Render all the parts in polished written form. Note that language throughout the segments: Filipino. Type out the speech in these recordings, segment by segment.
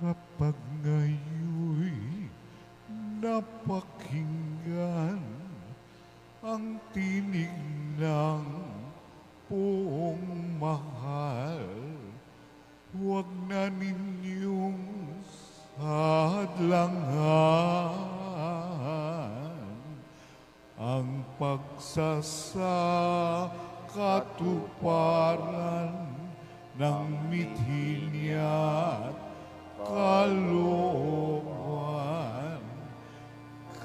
kapag ngayoy napakinggan ang tinig ng poong mahal, huwag na ninyong hadlangan ang pagsasakatuparan ng mithi niya't kalooban.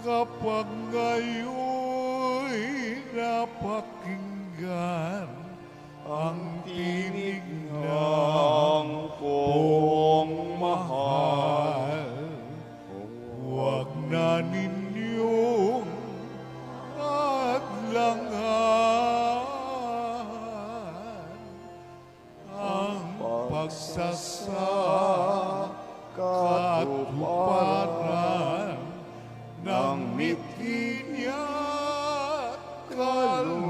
Kapag ngayoy napakinggan ang tinig ng poong mahal, huwag na ninyong hadlangan ang pagsasakatuparan ng mithi niya't kalooban.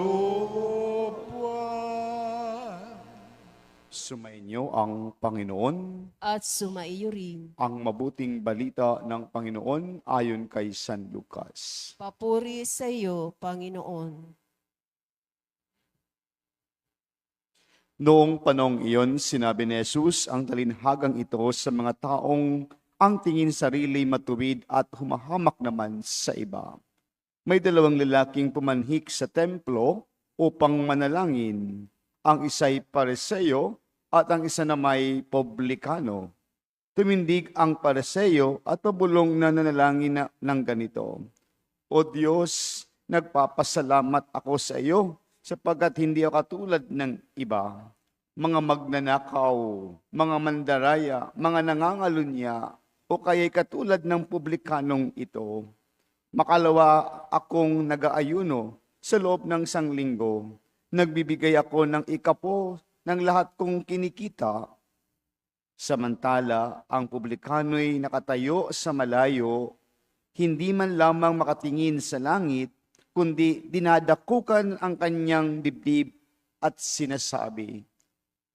Sumainyo ang Panginoon. At sumaiyo rin. Ang mabuting balita ng Panginoon ayon kay San Lucas. Papuri sa iyo, Panginoon. Noong panong iyon, sinabi ni Jesus ang talinhagang ito sa mga taong ang tingin sarili matuwid at humahamak naman sa iba. May dalawang lalaking pumanhik sa templo upang manalangin. Ang isa'y Pariseo at ang isa na may publikano. Tumindig ang Pariseo at pabulong na nanalangin ng ganito: O Diyos, nagpapasalamat ako sa iyo sapagkat hindi ako katulad ng iba, mga magnanakaw, mga mandaraya, mga nangangalunya, o kaya'y katulad ng publikanong ito. Makalawa akong nag-aayuno sa loob ng 1 linggo. Nagbibigay ako ng ikapo ng lahat kong kinikita. Samantala, ang publikano'y nakatayo sa malayo, hindi man lamang makatingin sa langit, kundi dinadakukan ang kanyang dibdib at sinasabi,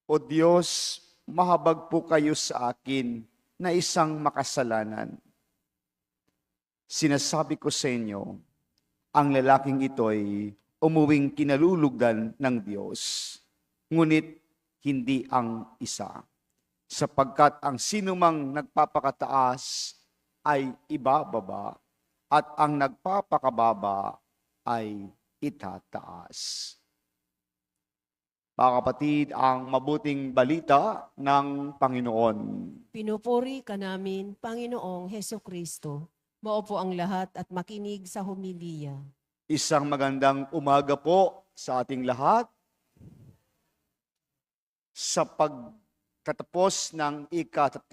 O Diyos, mahabag po kayo sa akin na isang makasalanan. Sinasabi ko sa inyo, ang lalaking ito'y umuwing kinalulugdan ng Diyos, ngunit hindi ang isa. Sapagkat ang sinumang nagpapakataas ay ibababa at ang nagpapakababa ay itataas. Mga kapatid, ang mabuting balita ng Panginoon. Pinupuri ka namin, Panginoong Heso Kristo. Maupo ang lahat at makinig sa homilya. Isang magandang umaga po sa ating lahat. Sa pagtatapos ng ika-3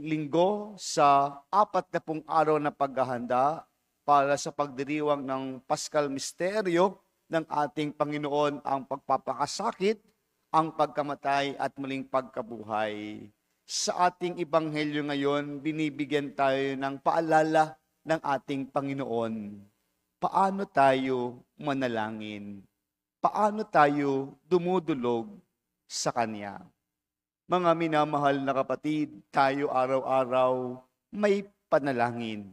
linggo sa 40 araw na paghahanda para sa pagdiriwang ng Paschal Misteryo ng ating Panginoon, ang pagpapakasakit, ang pagkamatay at muling pagkabuhay. Sa ating ebanghelyo ngayon, binibigyan tayo ng paalala ng ating Panginoon. Paano tayo manalangin? Paano tayo dumudulog sa Kanya? Mga minamahal na kapatid, tayo araw-araw may panalangin.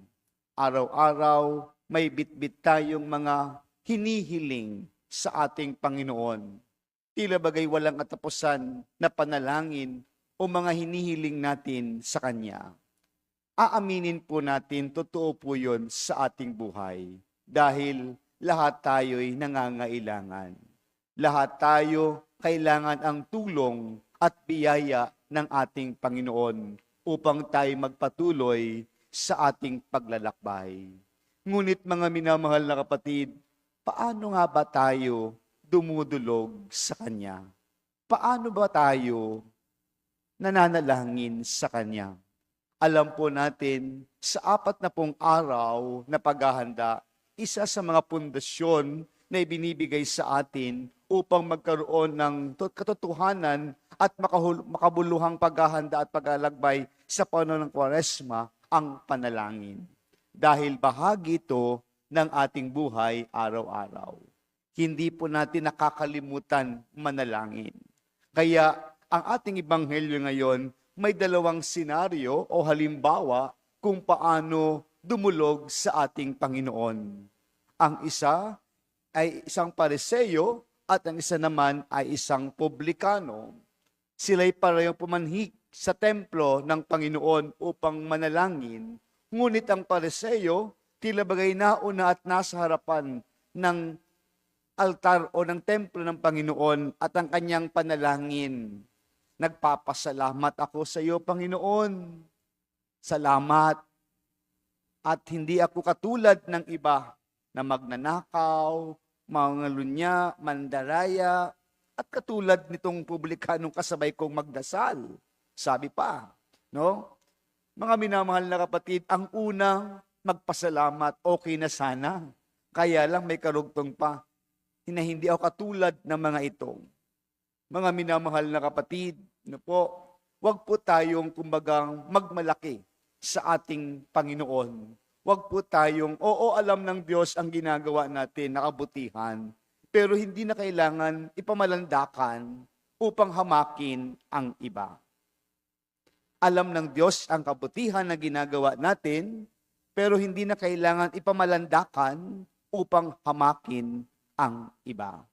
Araw-araw may bitbit tayong mga hinihiling sa ating Panginoon. Tila bagay walang katapusan na panalangin o mga hinihiling natin sa Kanya. Aaminin po natin, totoo po yun sa ating buhay. Dahil lahat tayo'y nangangailangan. Lahat tayo kailangan ang tulong at biyaya ng ating Panginoon upang tayo magpatuloy sa ating paglalakbay. Ngunit mga minamahal na kapatid, paano nga ba tayo dumudulog sa Kanya? Paano ba tayo nananalangin sa Kanya? Alam po natin, sa 40 araw na paghahanda, isa sa mga pundasyon na ibinibigay sa atin upang magkaroon ng katotohanan at makabuluhang paghahanda at paglalakbay sa panahon ng Kwaresma, ang panalangin. Dahil bahagi ito ng ating buhay araw-araw. Hindi po natin nakakalimutan manalangin. Kaya ang ating ebanghelyo ngayon, may dalawang senaryo o halimbawa kung paano dumulog sa ating Panginoon. Ang isa ay isang Pariseo at ang isa naman ay isang publikano. Sila'y parehong pumanhik sa templo ng Panginoon upang manalangin. Ngunit ang Pariseo, tila bagay nauna at nasa harapan ng altar o ng templo ng Panginoon at ang kanyang panalangin. Nagpapasalamat ako sa iyo, Panginoon. Salamat. At hindi ako katulad ng iba na magnanakaw, mangalunya, mandaraya, at katulad nitong publikanong kasabay kong magdasal. Sabi pa, no? Mga minamahal na kapatid, ang unang magpasalamat, okay na sana. Kaya lang may karugtong pa, na hindi ako katulad ng mga ito. Mga minamahal na kapatid, no po, wag po tayong kumbagang magmalaki sa ating Panginoon. Wag po tayong, oo, alam ng Diyos ang ginagawa natin, nakabutihan, pero hindi na kailangan ipamalandakan upang hamakin ang iba. Alam ng Diyos ang kabutihan na ginagawa natin, pero hindi na kailangan ipamalandakan upang hamakin ang iba.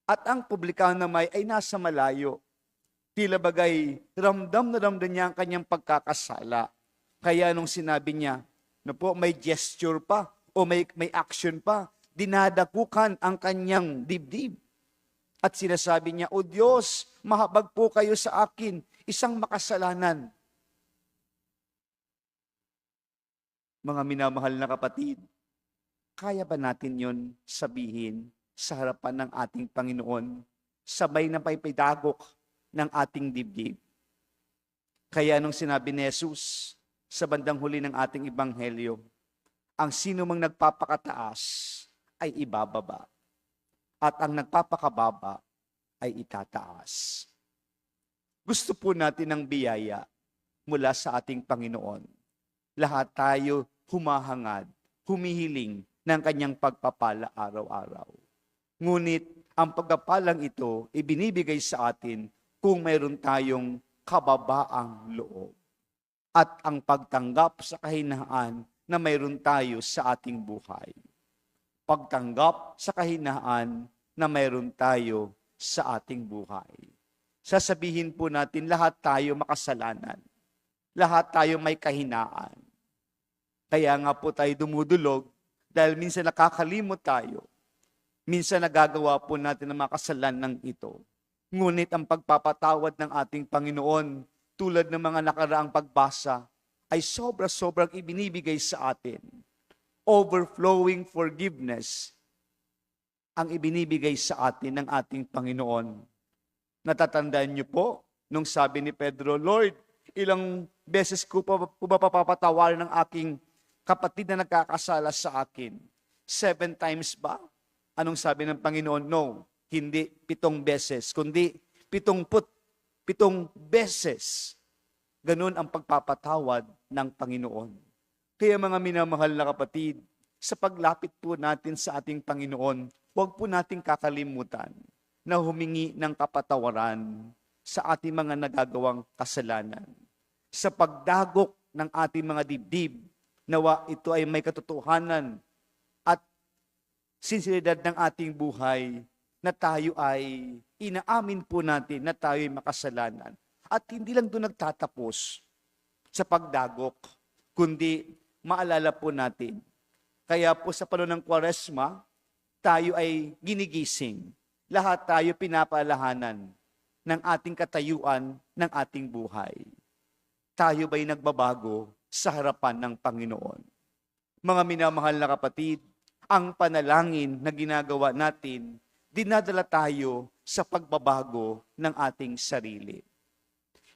At ang publikano naman ay nasa malayo. Tila bagay, ramdam na ramdam niya ang kanyang pagkakasala. Kaya nung sinabi niya, no po, may gesture pa o may action pa, dinadakukan ang kanyang dibdib. At sinasabi niya, O Diyos, mahabag po kayo sa akin, isang makasalanan. Mga minamahal na kapatid, kaya ba natin yon sabihin sa harapan ng ating Panginoon, sabay na paipidagok ng ating dibdib? Kaya nung sinabi ni Jesus sa bandang huli ng ating ebanghelyo, ang sino mang nagpapakataas ay ibababa, at ang nagpapakababa ay itataas. Gusto po natin ng biyaya mula sa ating Panginoon. Lahat tayo humahangad, humihiling ng kanyang pagpapala araw-araw. Ngunit ang pagpapalang ito ibinibigay sa atin kung mayroon tayong kababaang loob at ang pagtanggap sa kahinaan na mayroon tayo sa ating buhay. Pagtanggap sa kahinaan na mayroon tayo sa ating buhay. Sasabihin po natin, lahat tayo makasalanan. Lahat tayo may kahinaan. Kaya nga po tayo dumudulog dahil minsan nakakalimot tayo. Minsan nagagawa po natin ang mga kasalanan ito. Ngunit ang pagpapatawad ng ating Panginoon, tulad ng mga nakaraang pagbasa, ay sobra-sobrang ibinibigay sa atin. Overflowing forgiveness ang ibinibigay sa atin ng ating Panginoon. Natatandaan niyo po, nung sabi ni Pedro, Lord, ilang beses ko pa papapatawarin ng aking kapatid na nagkakasala sa akin? 7 times ba? Anong sabi ng Panginoon? No, hindi 7 beses, kundi 77 beses. Ganun ang pagpapatawad ng Panginoon. Kaya mga minamahal na kapatid, sa paglapit po natin sa ating Panginoon, huwag po nating kakalimutan na humingi ng kapatawaran sa ating mga nagagawang kasalanan. Sa pagdagok ng ating mga dibdib, nawa ito ay may katotohanan at sinseridad ng ating buhay na tayo ay inaamin po natin na tayo ay makasalanan. At hindi lang doon nagtatapos sa pagdagok, kundi maalala po natin. Kaya po sa panahon ng Kwaresma, tayo ay ginigising. Lahat tayo pinapalahanan ng ating katayuan ng ating buhay. Tayo ba'y nagbabago sa harapan ng Panginoon? Mga minamahal na kapatid, ang panalangin na ginagawa natin, dinadala tayo sa pagbabago ng ating sarili.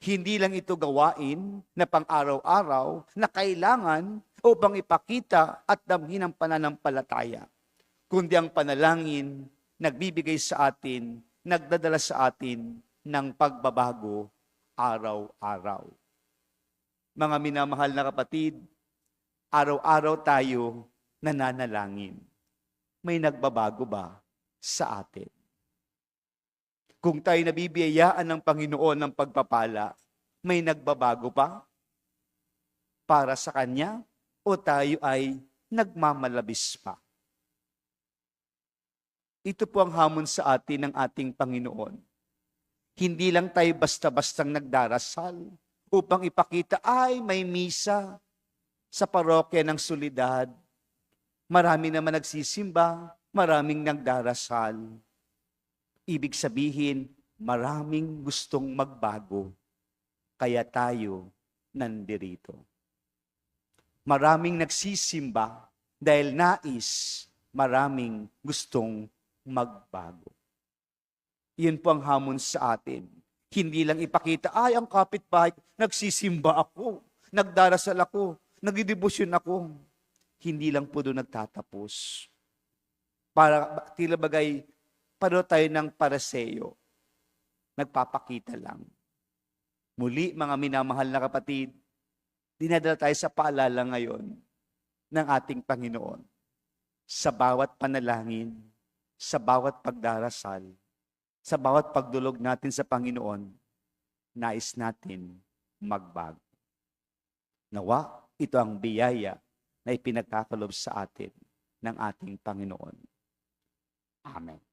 Hindi lang ito gawain na pang-araw-araw na kailangan upang ipakita at damhin ang pananampalataya, kundi ang panalangin nagbibigay sa atin, nagdadala sa atin ng pagbabago araw-araw. Mga minamahal na kapatid, araw-araw tayo nananalangin. May nagbabago ba sa atin? Kung tayo nabibiyayaan ng Panginoon ng pagpapala, may nagbabago pa para sa Kanya o tayo ay nagmamalabis pa? Ito po ang hamon sa atin ng ating Panginoon. Hindi lang tayo basta-bastang nagdarasal upang ipakita ay may misa sa parokya ng Soledad. Marami naman nagsisimba, maraming nagdarasal. Ibig sabihin, maraming gustong magbago. Kaya tayo nandirito. Maraming nagsisimba dahil nais maraming gustong magbago. Iyon po ang hamon sa atin. Hindi lang ipakita, ay ang kapitbahay, nagsisimba ako, nagdarasal ako, nagdedebosyon ako. Hindi lang po doon nagtatapos. Para tila bagay, paano tayo ng paraseyo? Nagpapakita lang. Muli, mga minamahal na kapatid, dinadala tayo sa paalala ngayon ng ating Panginoon. Sa bawat panalangin, sa bawat pagdarasal, sa bawat pagdulog natin sa Panginoon, nais natin magbago. Nawa, ito ang biyaya na ipinagkakalob sa atin ng ating Panginoon. Amen.